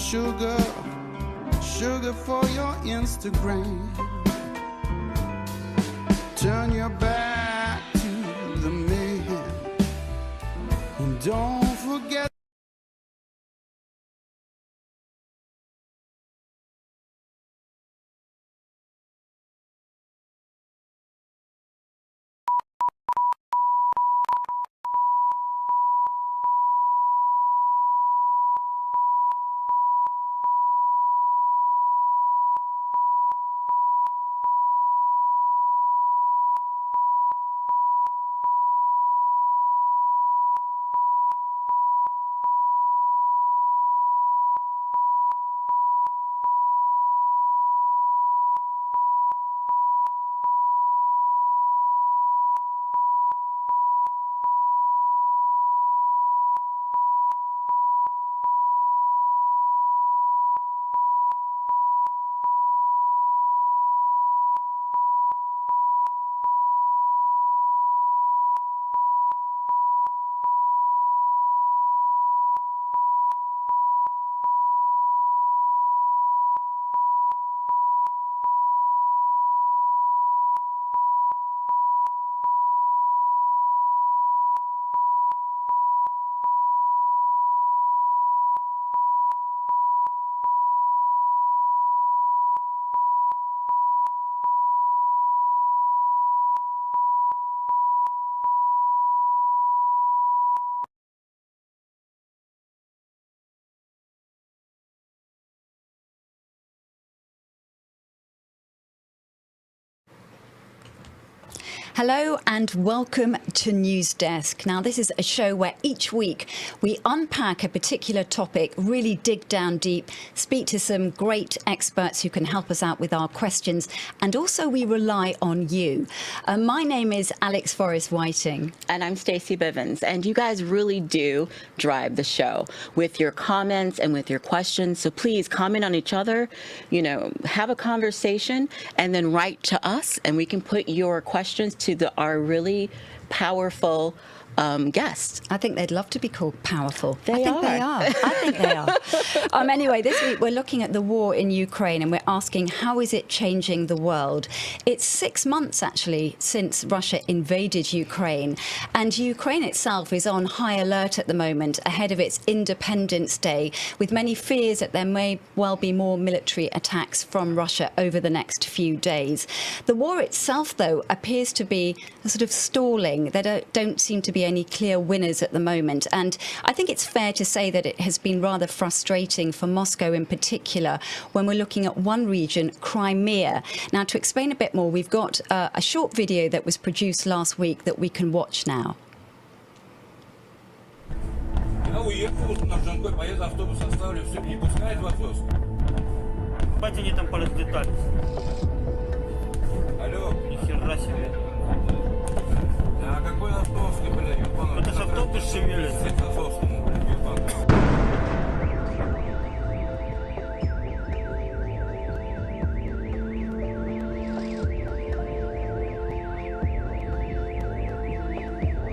sugar, sugar for your Instagram. Turn your back to the man, and don't forget. Hello and welcome to News Desk. Now, this is a show where each week we unpack a particular topic, really dig down deep, speak to some great experts who can help us out with our questions, and also we rely on you. My name is Alex Forrest-Whiting. And I'm Stacey Bivens, and you guys really do drive the show with your comments and with your questions. So please comment on each other, have a conversation, and then write to us, and we can put your questions to our really powerful guests. I think they'd love to be called powerful. They are. I think they are. Anyway, this week we're looking at the war in Ukraine and we're asking, how is it changing the world? It's 6 months, actually, since Russia invaded Ukraine. And Ukraine itself is on high alert at the moment ahead of its Independence Day, with many fears that there may well be more military attacks from Russia over the next few days. The war itself, though, appears to be sort of stalling. There don't seem to be any clear winners at the moment. And I think it's fair to say that it has been rather frustrating for Moscow in particular when we're looking at one region, Crimea. Now, to explain a bit more, we've got a short video that was produced last week that we can watch now. А какой автобус, блядь, ебаный? Это же автобус шевелится.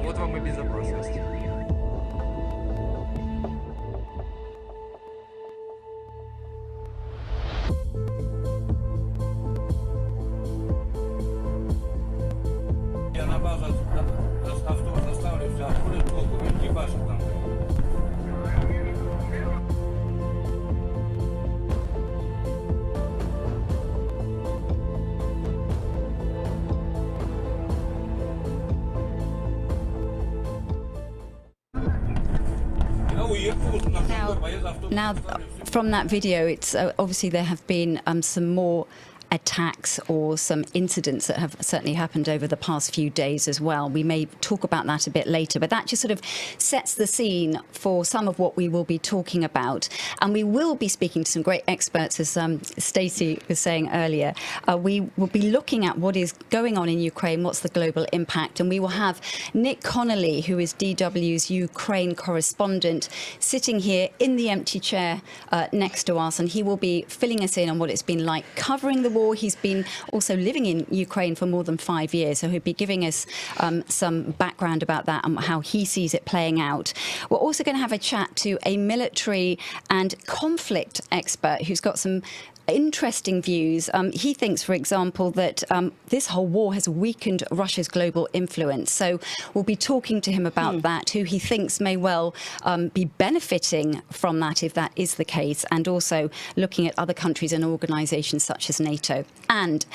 Вот вам и безопасность. Я на базу автобус оставлю, все, откуда толку, экипаж там. Now, from that video, it's obviously there have been some more attacks or some incidents that have certainly happened over the past few days as well. We may talk about that a bit later, but that just sort of sets the scene for some of what we will be talking about. And we will be speaking to some great experts, as Stacey was saying earlier. We will be looking at what is going on in Ukraine, what's the global impact, and we will have Nick Connolly, who is DW's Ukraine correspondent, sitting here in the empty chair next to us, and he will be filling us in on what it's been like covering the war war. He's been also living in Ukraine for more than 5 years, so he'll be giving us some background about that and how he sees it playing out. We're also going to have a chat to a military and conflict expert who's got some interesting views. He thinks, for example, that this whole war has weakened Russia's global influence. So we'll be talking to him about that, who he thinks may well be benefiting from that if that is the case, and also looking at other countries and organisations such as NATO. And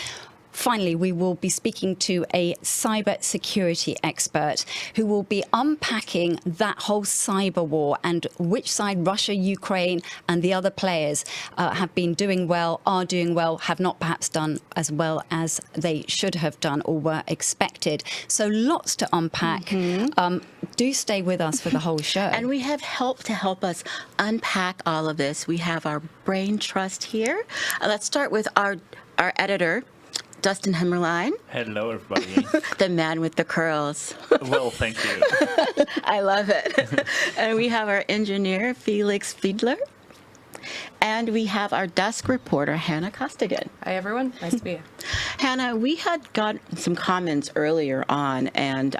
finally, we will be speaking to a cyber security expert who will be unpacking that whole cyber war and which side Russia, Ukraine and the other players have been doing well, are doing well, have not perhaps done as well as they should have done or were expected. So lots to unpack. Do stay with us for the whole show. And we have help to help us unpack all of this. We have our brain trust here. Let's start with our editor, Dustin Himmerlein. Hello, everybody. The man with the curls. Well, thank you. I love it. And we have our engineer, Felix Fiedler. And we have our desk reporter, Hannah Costigan. Hi, everyone. Nice to be here. Hannah, we had got some comments earlier on, and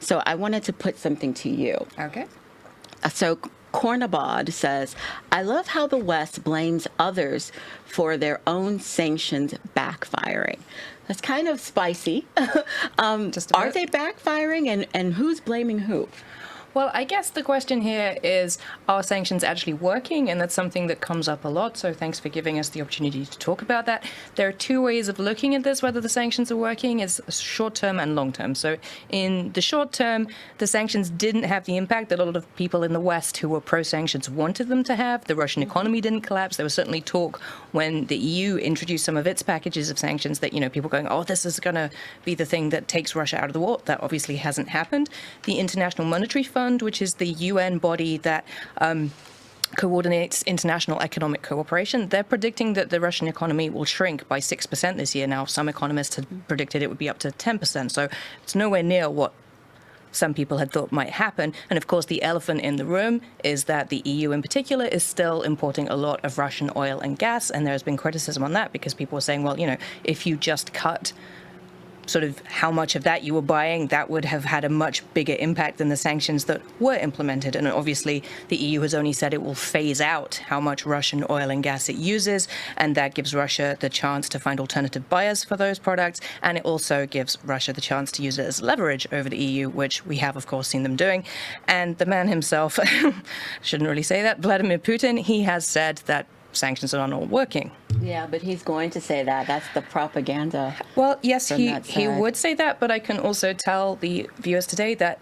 so I wanted to put something to you. Okay. So Cornabod says, I love how the West blames others for their own sanctions backfiring. That's kind of spicy. Are they backfiring, and who's blaming who? Well, I guess the question here is, are sanctions actually working? And that's something that comes up a lot. So thanks for giving us the opportunity to talk about that. There are two ways of looking at this, whether the sanctions are working, is short-term and long-term. So in the short term, the sanctions didn't have the impact that a lot of people in the West who were pro-sanctions wanted them to have. The Russian economy didn't collapse. There was certainly talk when the EU introduced some of its packages of sanctions that, people going, oh, this is going to be the thing that takes Russia out of the war. That obviously hasn't happened. The International Monetary Fund, which is the UN body that coordinates international economic cooperation, they're predicting that the Russian economy will shrink by 6% this year. Now, some economists had predicted it would be up to 10%, so it's nowhere near what some people had thought might happen. And of course, the elephant in the room is that the EU in particular is still importing a lot of Russian oil and gas, and there's been criticism on that because people were saying, well, if you just cut sort of how much of that you were buying, that would have had a much bigger impact than the sanctions that were implemented. And obviously, the EU has only said it will phase out how much Russian oil and gas it uses, and that gives Russia the chance to find alternative buyers for those products. And it also gives Russia the chance to use it as leverage over the EU, which we have, of course, seen them doing. And the man himself, shouldn't really say that, Vladimir Putin, he has said that sanctions are not working. Yeah, but he's going to say that. That's the propaganda. Well, yes, he would say that, but I can also tell the viewers today that,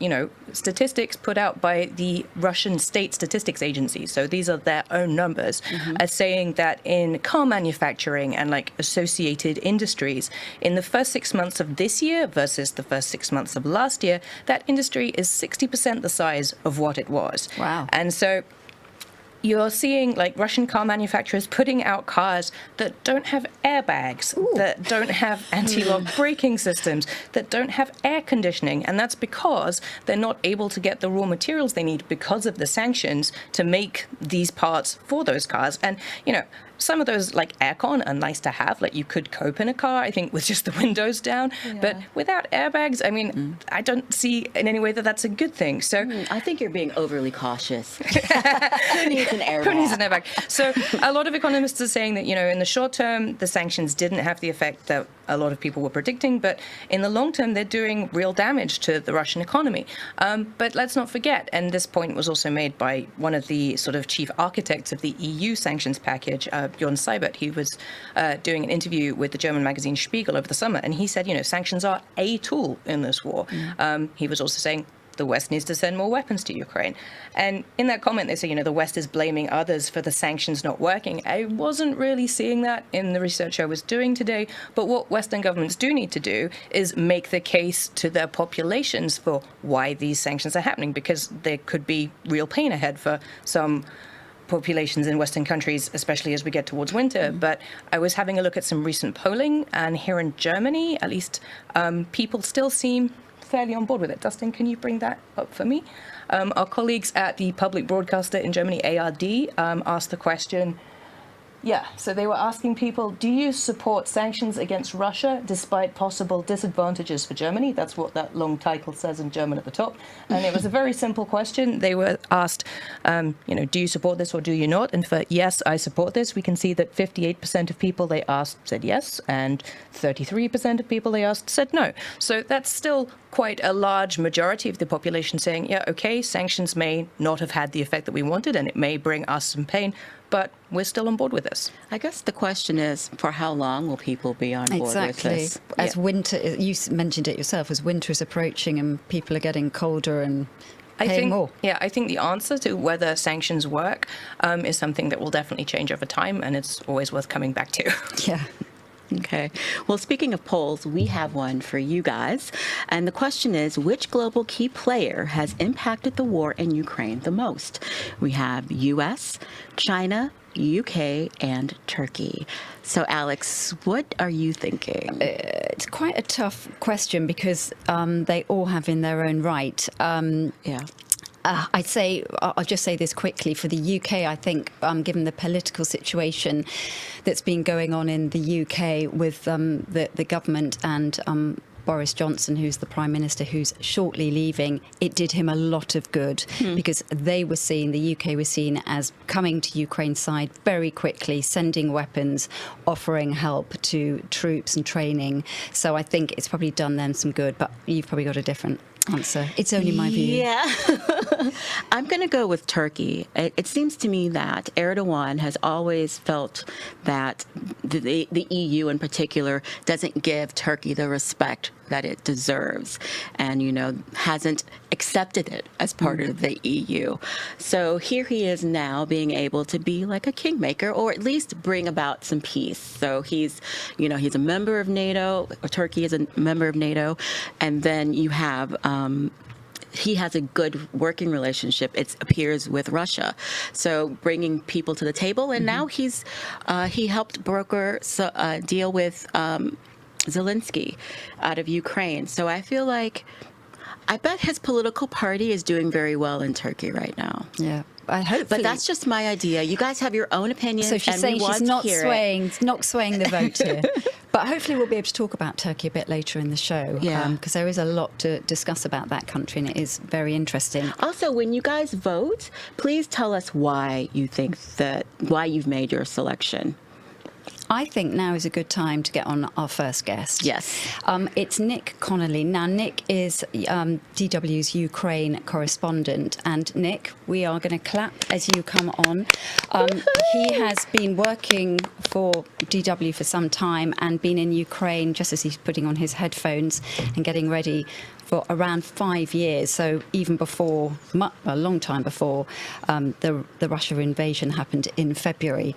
statistics put out by the Russian state statistics agency, so these are their own numbers, are saying that in car manufacturing and associated industries, in the first 6 months of this year versus the first 6 months of last year, that industry is 60% the size of what it was. Wow. And so you're seeing Russian car manufacturers putting out cars that don't have airbags, that don't have anti-lock braking systems, that don't have air conditioning. And that's because they're not able to get the raw materials they need because of the sanctions to make these parts for those cars. And, some of those aircon are nice to have. You could cope in a car, I think, with just the windows down. Yeah. But without airbags, I mean, I don't see in any way that that's a good thing. So I think you're being overly cautious. Who needs an airbag? Who needs an airbag? So a lot of economists are saying that, in the short term, the sanctions didn't have the effect that a lot of people were predicting, but in the long term, they're doing real damage to the Russian economy. But let's not forget, and this point was also made by one of the sort of chief architects of the EU sanctions package, Bjorn Seibert. He was doing an interview with the German magazine Spiegel over the summer, and he said, sanctions are a tool in this war. He was also saying the West needs to send more weapons to Ukraine. And in that comment, they say, the West is blaming others for the sanctions not working. I wasn't really seeing that in the research I was doing today. But what Western governments do need to do is make the case to their populations for why these sanctions are happening, because there could be real pain ahead for some populations in Western countries, especially as we get towards winter. But I was having a look at some recent polling, and here in Germany, at least, people still seem fairly on board with it. Dustin, can you bring that up for me? Our colleagues at the public broadcaster in Germany, ARD, asked the question, Yeah, so they were asking people, do you support sanctions against Russia despite possible disadvantages for Germany? That's what that long title says in German at the top. And it was a very simple question. They were asked, do you support this or do you not? And for yes, I support this, we can see that 58% of people they asked said yes, and 33% of people they asked said no. So that's still quite a large majority of the population saying, yeah, okay, sanctions may not have had the effect that we wanted, and it may bring us some pain, but we're still on board with this. I guess the question is, for how long will people be on board with this? As winter, you mentioned it yourself, as winter is approaching and people are getting colder and paying more. Yeah, I think the answer to whether sanctions work is something that will definitely change over time, and it's always worth coming back to. Yeah. Okay. Well, speaking of polls, we have one for you guys. And the question is, which global key player has impacted the war in Ukraine the most? We have U.S., China, UK, and Turkey. So, Alex, what are you thinking? It's quite a tough question because they all have in their own right. I'll just say this quickly. For the UK, I think, given the political situation that's been going on in the UK with the government and Boris Johnson, who's the Prime Minister, who's shortly leaving, it did him a lot of good because the UK was seen as coming to Ukraine's side very quickly, sending weapons, offering help to troops and training. So I think it's probably done them some good, but you've probably got a different answer. It's only my view. Yeah. I'm going to go with Turkey. It seems to me that Erdogan has always felt that the EU in particular doesn't give Turkey the respect that it deserves and, hasn't accepted it as part of the EU. So here he is now being able to be like a kingmaker or at least bring about some peace. So he's a member of NATO, or Turkey is a member of NATO, and then you have he has a good working relationship, it appears, with Russia. So bringing people to the table, and now he helped broker a deal with Zelensky out of Ukraine. So I feel like, I bet his political party is doing very well in Turkey right now. Yeah. I hope, but that's just my idea. You guys have your own opinions. So she's saying she's not swaying the vote here. But hopefully we'll be able to talk about Turkey a bit later in the show. Yeah. Because there is a lot to discuss about that country, and it is very interesting. Also, when you guys vote, please tell us why you've made your selection. I think now is a good time to get on our first guest. Yes. It's Nick Connolly. Now, Nick is DW's Ukraine correspondent. And Nick, we are going to clap as you come on. He has been working for DW for some time and been in Ukraine just as he's putting on his headphones and getting ready for around 5 years, so even before, a long time before the Russia invasion happened in February.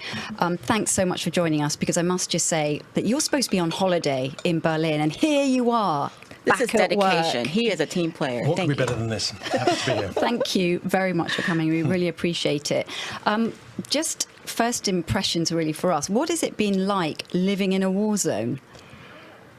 Thanks so much for joining us, because I must just say that you're supposed to be on holiday in Berlin, and here you are. This is dedication. He is a team player. What could be better than this? Happy to be here. Thank you very much for coming. We really appreciate it. Just first impressions, really, for us. What has it been like living in a war zone?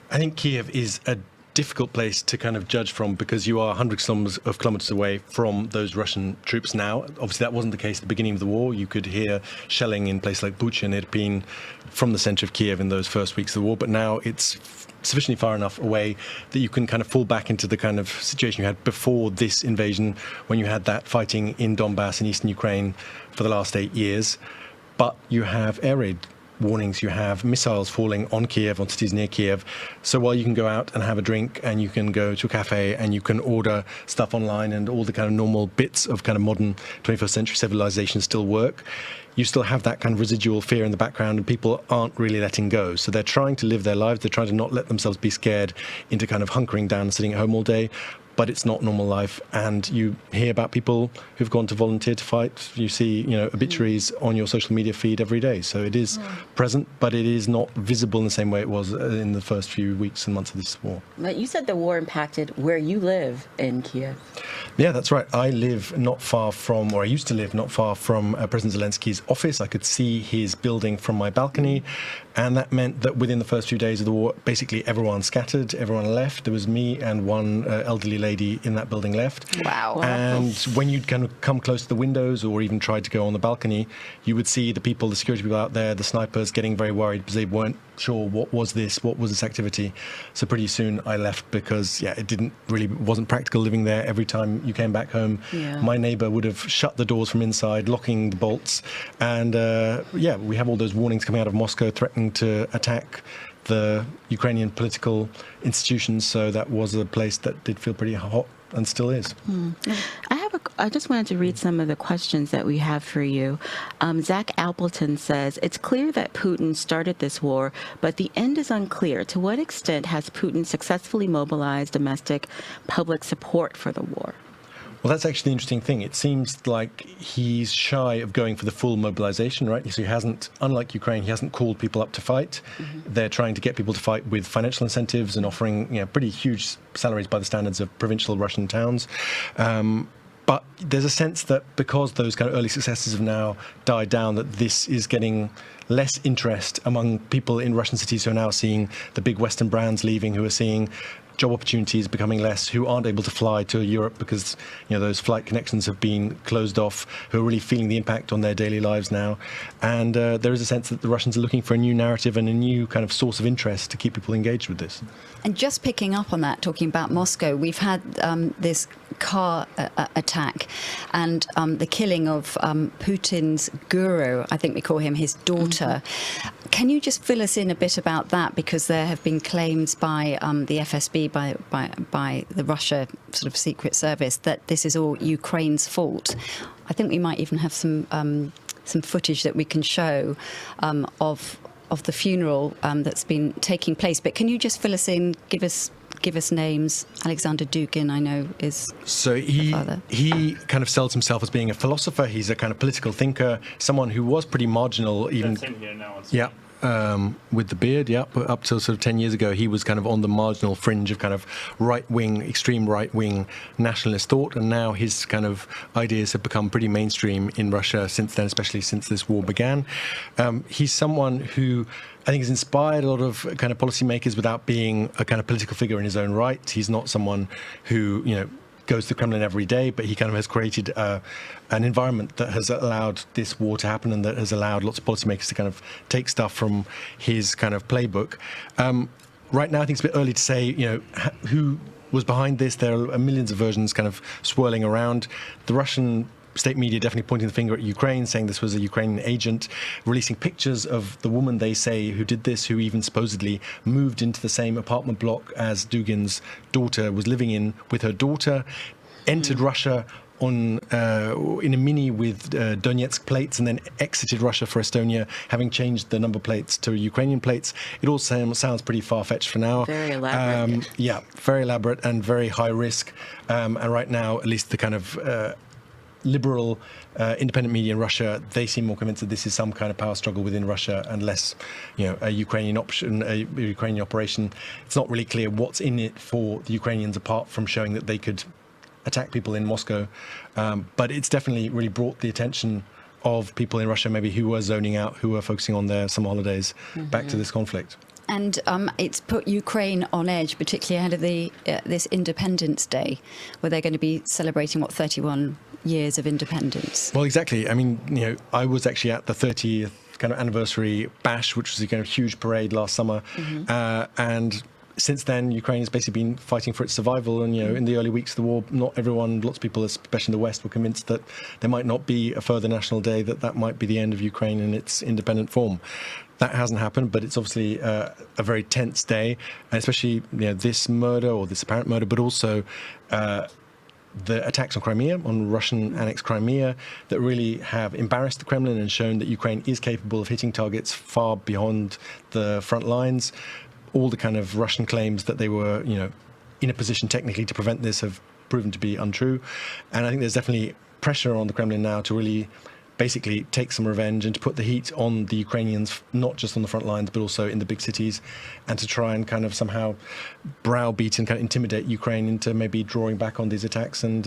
I think Kiev is a difficult place to kind of judge from, because you are hundreds of kilometers away from those Russian troops now. Obviously, that wasn't the case at the beginning of the war. You could hear shelling in places like Putin. It had been from the center of Kiev in those first weeks of the war, but now it's sufficiently far enough away that you can kind of fall back into the kind of situation you had before this invasion, when you had that fighting in Donbass in eastern Ukraine for the last 8 years. But you have air raid warnings, you have missiles falling on Kiev, on cities near Kiev. So while you can go out and have a drink, and you can go to a cafe, and you can order stuff online, and all the kind of normal bits of kind of modern 21st century civilization still work, you still have that kind of residual fear in the background, and people aren't really letting go. So they're trying to live their lives. They're trying to not let themselves be scared into kind of hunkering down and sitting at home all day. But it's not normal life, and you hear about people who've gone to volunteer to fight. You see, obituaries on your social media feed every day. So it is present, but it is not visible in the same way it was in the first few weeks and months of this war. But you said the war impacted where you live in Kiev. Yeah, that's right. I live not far from, or I used to live not far from President Zelensky's office. I could see his building from my balcony. And that meant that within the first few days of the war, basically everyone scattered, everyone left. There was me and one elderly lady lady in that building left. Wow. And when you'd kind of come close to the windows or even tried to go on the balcony, you would see the security people out there, the snipers, getting very worried because they weren't sure what was this activity. So pretty soon I left because, wasn't practical living there. Every time you came back home, my neighbor would have shut the doors from inside, locking the bolts. And we have all those warnings coming out of Moscow threatening to attack the Ukrainian political institutions. So that was a place that did feel pretty hot and still is. I just wanted to read some of the questions that we have for you. Zach Appleton says, it's clear that Putin started this war, but the end is unclear. To what extent has Putin successfully mobilized domestic public support for the war? Well, that's actually the interesting thing. It seems like he's shy of going for the full mobilization, right? So he hasn't, unlike Ukraine, he hasn't called people up to fight. They're trying to get people to fight with financial incentives and offering pretty huge salaries by the standards of provincial Russian towns. But there's a sense that because those kind of early successes have now died down, that this is getting less interest among people in Russian cities who are now seeing the big Western brands leaving, who are seeing job opportunities becoming less, who aren't able to fly to Europe because those flight connections have been closed off, who are really feeling the impact on their daily lives now. And there is a sense that the Russians are looking for a new narrative and a new kind of source of interest to keep people engaged with this. And just picking up on that, talking about Moscow, we've had this car attack and the killing of Putin's guru, I think we call him, his daughter. Can you just fill us in a bit about that? Because there have been claims by the FSB, by the Russia sort of secret service, that this is all Ukraine's fault. I think we might even have some footage that we can show of the funeral that's been taking place. But can you just fill us in, give us names? Alexander Dugin, I know, is the father. He kind of sells himself as being a philosopher. He's a kind of political thinker, someone who was pretty marginal even. That's him here now. With the beard, but up till sort of 10 years ago, he was kind of on the marginal fringe of kind of right-wing, extreme right-wing nationalist thought, and now his kind of ideas have become pretty mainstream in Russia since then, especially since this war began. He's someone who I think has inspired a lot of kind of policymakers without being a kind of political figure in his own right. He's not someone who, goes to the Kremlin every day, but he kind of has created an environment that has allowed this war to happen and that has allowed lots of policymakers to kind of take stuff from his kind of playbook. Right now, I think it's a bit early to say, who was behind this. There are millions of versions kind of swirling around. The Russian state media definitely pointing the finger at Ukraine, saying this was a Ukrainian agent, releasing pictures of the woman they say who did this, who even supposedly moved into the same apartment block as Dugin's daughter was living in with her daughter, entered Russia in a Mini with Donetsk plates and then exited Russia for Estonia, having changed the number plates to Ukrainian plates. It all sounds pretty far-fetched for now. Very elaborate. Very elaborate and very high risk. And right now, at least the kind of liberal independent media in Russia, they seem more convinced that this is some kind of power struggle within Russia and less, a Ukrainian operation. It's not really clear what's in it for the Ukrainians apart from showing that they could attack people in Moscow. But it's definitely really brought the attention of people in Russia maybe who were zoning out, who were focusing on their summer holidays back to this conflict. And it's put Ukraine on edge, particularly ahead of this Independence Day, where they're going to be celebrating, 31 years of independence. Well, exactly. I mean, I was actually at the 30th kind of anniversary bash, which was a kind of huge parade last summer. And since then, Ukraine has basically been fighting for its survival. And, in the early weeks of the war, lots of people, especially in the West, were convinced that there might not be a further national day, that might be the end of Ukraine in its independent form. That hasn't happened, but it's obviously a very tense day, and especially this murder or this apparent murder, but also the attacks on Crimea, on Russian annexed Crimea, that really have embarrassed the Kremlin and shown that Ukraine is capable of hitting targets far beyond the front lines. All the kind of Russian claims that they were, in a position technically to prevent this have proven to be untrue. And I think there's definitely pressure on the Kremlin now to really basically take some revenge and to put the heat on the Ukrainians, not just on the front lines, but also in the big cities, and to try and kind of somehow browbeat and kind of intimidate Ukraine into maybe drawing back on these attacks and,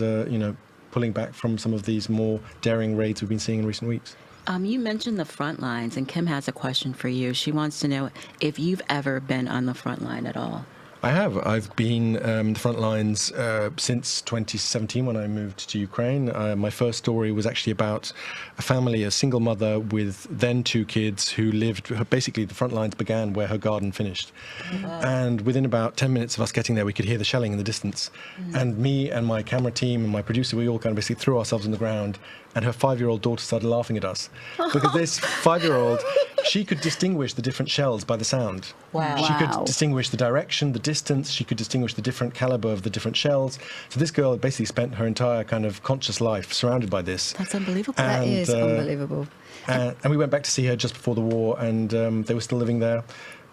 pulling back from some of these more daring raids we've been seeing in recent weeks. You mentioned the front lines, and Kim has a question for you. She wants to know if you've ever been on the front line at all. I have. I've been the front lines since 2017 when I moved to Ukraine. My first story was actually about a family, a single mother with then 2 kids who lived, basically the front lines began where her garden finished. And within about 10 minutes of us getting there, we could hear the shelling in the distance. And me and my camera team and my producer, we all kind of basically threw ourselves on the ground, and her 5-year-old daughter started laughing at us. Because this 5-year-old, she could distinguish the different shells by the sound. Wow. She could distinguish the direction, the distance, she could distinguish the different caliber of the different shells. So this girl basically spent her entire kind of conscious life surrounded by this. That's unbelievable. That is unbelievable. And we went back to see her just before the war, and they were still living there.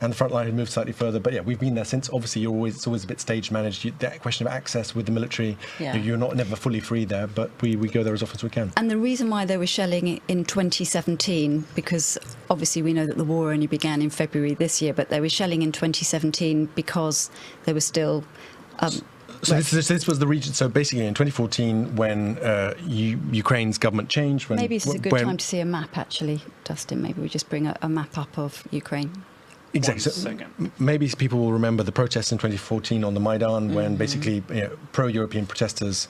And the front line had moved slightly further. But yeah, we've been there since. Obviously, it's always a bit stage managed. That question of access with the military, you're never fully free there, but we go there as often as we can. And the reason why they were shelling in 2017, because obviously we know that the war only began in February this year, but they were shelling in 2017 because there was still... So this was the region. So basically, in 2014, when Ukraine's government changed, maybe this is a good time to see a map. Actually, Dustin, maybe we just bring a map up of Ukraine. Exactly. So maybe people will remember the protests in 2014 on the Maidan, when basically pro-European protesters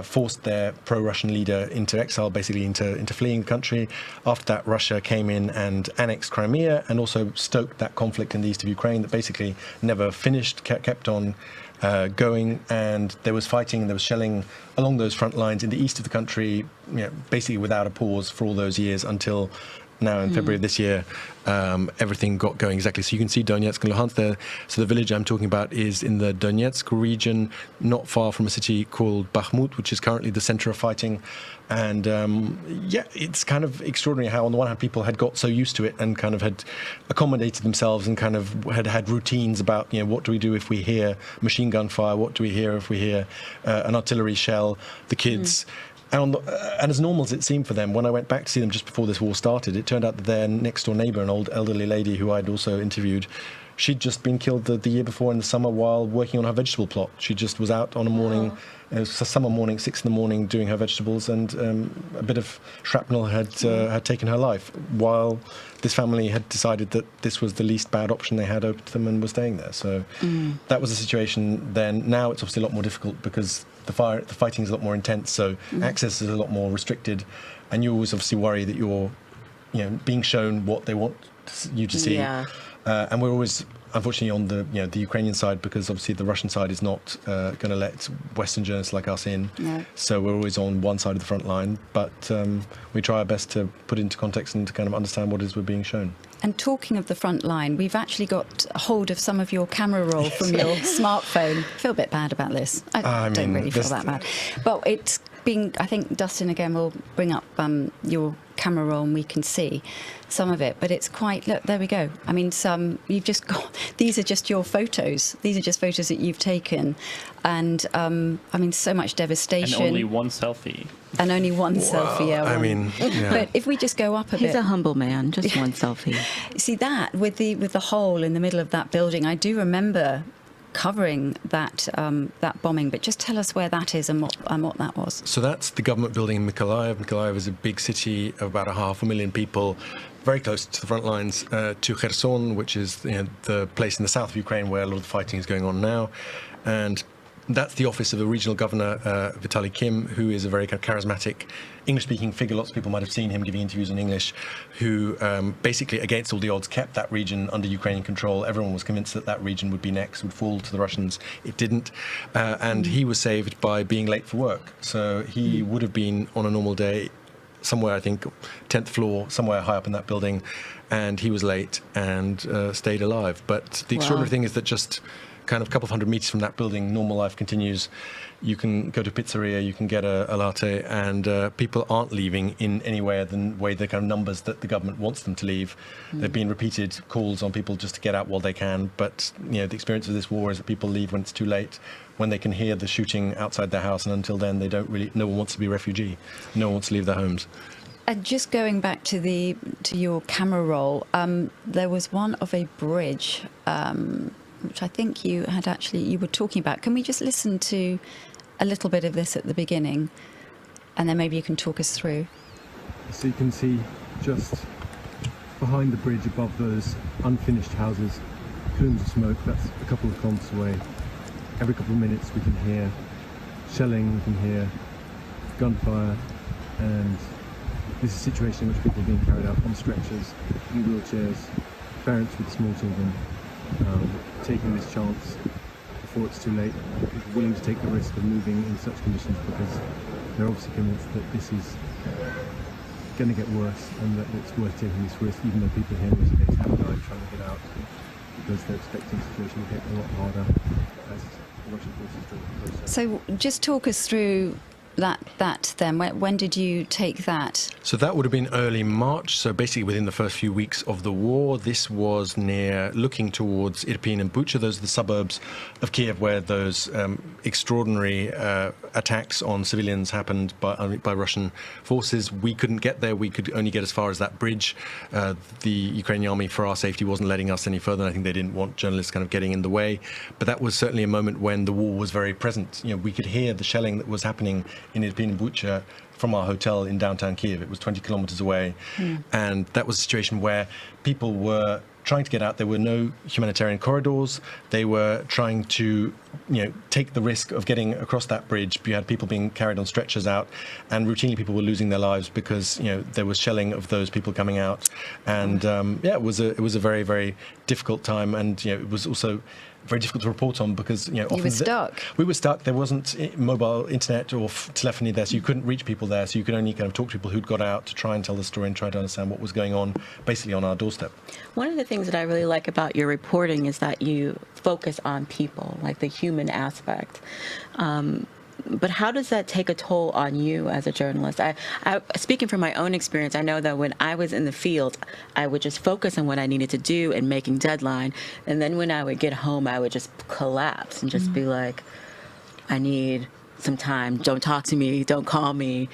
forced their pro-Russian leader into exile, basically into fleeing the country. After that, Russia came in and annexed Crimea and also stoked that conflict in the east of Ukraine that basically never finished, kept on going, and there was fighting, there was shelling along those front lines in the east of the country, basically without a pause for all those years until now in February of this year, everything got going exactly. So you can see Donetsk and Luhansk there. So the village I'm talking about is in the Donetsk region, not far from a city called Bakhmut, which is currently the center of fighting. And it's kind of extraordinary how on the one hand people had got so used to it and kind of had accommodated themselves and kind of had routines about, what do we do if we hear machine gun fire? What do we hear if we hear an artillery shell? The kids... And as normal as it seemed for them, when I went back to see them just before this war started, it turned out that their next-door neighbour, an old elderly lady who I'd also interviewed, she'd just been killed the year before in the summer while working on her vegetable plot. She just was out on a morning, it was a summer morning, 6 a.m, doing her vegetables, and a bit of shrapnel had taken her life, while this family had decided that this was the least bad option they had open to them and were staying there. So that was the situation then. Now it's obviously a lot more difficult because the fighting is a lot more intense, so access is a lot more restricted, and you always obviously worry that you're being shown what they want you to see. And we're always, unfortunately, on the Ukrainian side, because obviously the Russian side is not going to let Western journalists like us in. No. So we're always on one side of the front line, but we try our best to put it into context and to kind of understand what it is we're being shown. And talking of the front line, we've actually got a hold of some of your camera roll from your smartphone. I feel a bit bad about this. I don't really feel that bad. But it's being, I think Dustin again will bring up your camera roll and we can see some of it. But it's quite, look, there we go. I mean, you've just got, these are just your photos. These are just photos that you've taken. And I mean, so much devastation. And only one selfie. And only one selfie, yeah. But if we just go up a bit. He's a humble man, just one selfie. See that, with the hole in the middle of that building, I do remember covering that bombing, but just tell us where that is and what that was. So that's the government building in Mykolaiv. Mykolaiv is a big city of about 500,000 people, very close to the front lines, to Kherson, which is the place in the south of Ukraine where a lot of the fighting is going on now. And that's the office of the regional governor, Vitaly Kim, who is a very charismatic English-speaking figure. Lots of people might have seen him giving interviews in English, who basically, against all the odds, kept that region under Ukrainian control. Everyone was convinced that that region would be next, would fall to the Russians. It didn't. And he was saved by being late for work. So he would have been, on a normal day, somewhere, I think, 10th floor, somewhere high up in that building. And he was late and stayed alive. But the extraordinary thing is that just kind of a couple of 100 meters from that building, normal life continues. You can go to a pizzeria, you can get a latte, and people aren't leaving in any way than the kind of numbers that the government wants them to leave. There have been repeated calls on people just to get out while they can, but the experience of this war is that people leave when it's too late, when they can hear the shooting outside their house, and until then no one wants to be a refugee, no one wants to leave their homes. And just going back to your camera roll, there was one of a bridge, which I think you were talking about. Can we just listen to a little bit of this at the beginning, and then maybe you can talk us through? So you can see just behind the bridge above those unfinished houses, plumes of smoke. That's a couple of kilometers away. Every couple of minutes we can hear shelling, we can hear gunfire, and this is a situation in which people are being carried out on stretchers, in wheelchairs, parents with small children, taking this chance before it's too late, willing to take the risk of moving in such conditions because they're obviously convinced that this is going to get worse and that it's worth taking this risk, even though people here in recent days have died trying to get out, because they're expecting the situation to get a lot harder as the Russian forces draw closer. So just talk us through that then. When did you take that? So that would have been early March, so basically within the first few weeks of the war. This was near, looking towards Irpin and Bucha. Those are the suburbs of Kiev where those extraordinary attacks on civilians happened by Russian forces. We couldn't get there. We could only get as far as that bridge. The Ukrainian army, for our safety, wasn't letting us any further, and I think they didn't want journalists kind of getting in the way. But that was certainly a moment when the war was very present. You know, we could hear the shelling that was happening in Irpin and Bucha from our hotel in downtown Kiev. It was 20 kilometers away. And that was a situation where people were trying to get out. There were no humanitarian corridors. They were trying to, take the risk of getting across that bridge. You had people being carried on stretchers out, and routinely people were losing their lives because, there was shelling of those people coming out. And it was a very, very difficult time. And, it was also very difficult to report on because, often you were stuck. We were stuck. There wasn't mobile internet or telephony there, so you couldn't reach people there. So you could only kind of talk to people who'd got out to try and tell the story and try to understand what was going on, basically on our doorstep. One of the things that I really like about your reporting is that you focus on people, like the human aspect. But how does that take a toll on you as a journalist? I speaking from my own experience, I know that when I was in the field, I would just focus on what I needed to do and making deadline. And then when I would get home, I would just collapse and just be like, I need some time. Don't talk to me. Don't call me.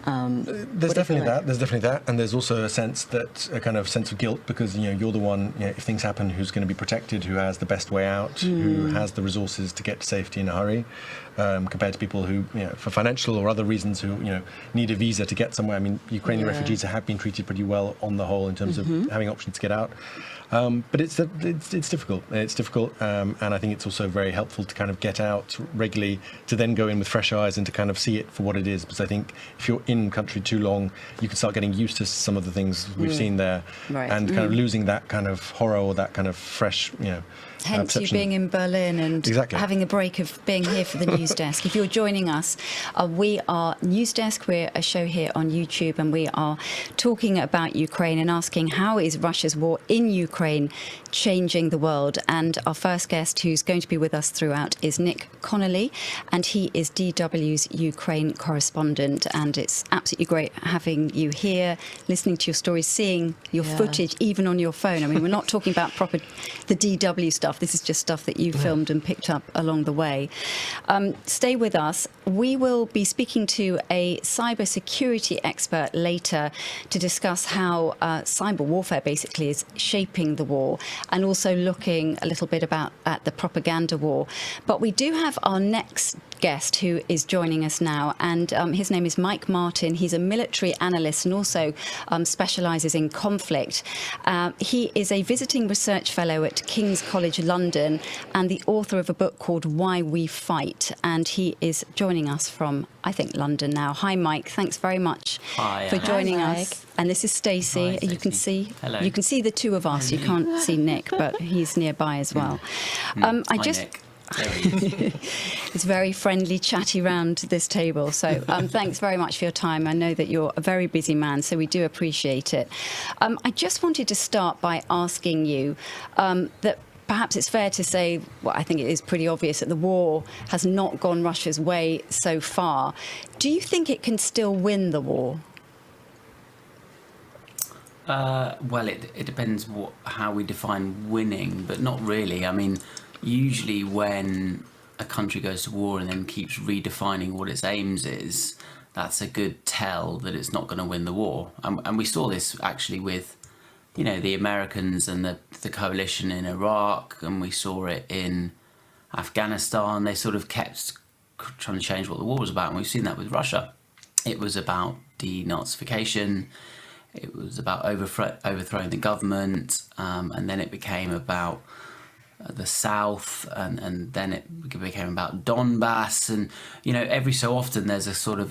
There's definitely that. There's definitely that, and there's also a kind of sense of guilt because you're the one. If things happen, who's going to be protected, who has the best way out, who has the resources to get to safety in a hurry, compared to people who, for financial or other reasons, who need a visa to get somewhere. I mean, Ukrainian refugees have been treated pretty well on the whole in terms of having options to get out. But it's difficult. It's difficult, and I think it's also very helpful to kind of get out regularly, to then go in with fresh eyes and to kind of see it for what it is. Because I think if you're in country too long, you can start getting used to some of the things we've seen there, and kind of losing that kind of horror or that kind of fresh, Hence you being in Berlin and having a break of being here for the news desk. If you're joining us, we are News Desk. We're a show here on YouTube, and we are talking about Ukraine and asking how is Russia's war in Ukraine changing the world. And our first guest, who's going to be with us throughout, is Nick Connolly, and he is DW's Ukraine correspondent. And it's absolutely great having you here, listening to your stories, seeing your footage, even on your phone. I mean, we're not talking about the DW stuff. This is just stuff that you filmed and picked up along the way. Stay with us. We will be speaking to a cybersecurity expert later to discuss how cyber warfare basically is shaping the war, and also looking a little bit at the propaganda war. But we do have our next guest who is joining us now, and his name is Mike Martin. He's a military analyst and also specialises in conflict. He is a visiting research fellow at King's College London and the author of a book called Why We Fight, and he is joining us from, I think, London now. Hi, Mike. Thanks very much for joining us. And this is Stacey. You can see you can see the two of us. You can't see Nick, but he's nearby as well. Nick. It's very friendly, chatty round this table. So thanks very much for your time. I know that you're a very busy man, so we do appreciate it. I just wanted to start by asking you that perhaps it's fair to say, well, I think it is pretty obvious that the war has not gone Russia's way so far. Do you think it can still win the war? Well, it depends how we define winning, but not really. I mean, usually when a country goes to war and then keeps redefining what its aims is, that's a good tell that it's not going to win the war. And we saw this actually with, the Americans and the coalition in Iraq, and we saw it in Afghanistan. They sort of kept trying to change what the war was about, and we've seen that with Russia. It was about denazification. It was about overthrowing the government, and then it became about the south, and then it became about Donbass, and every so often there's a sort of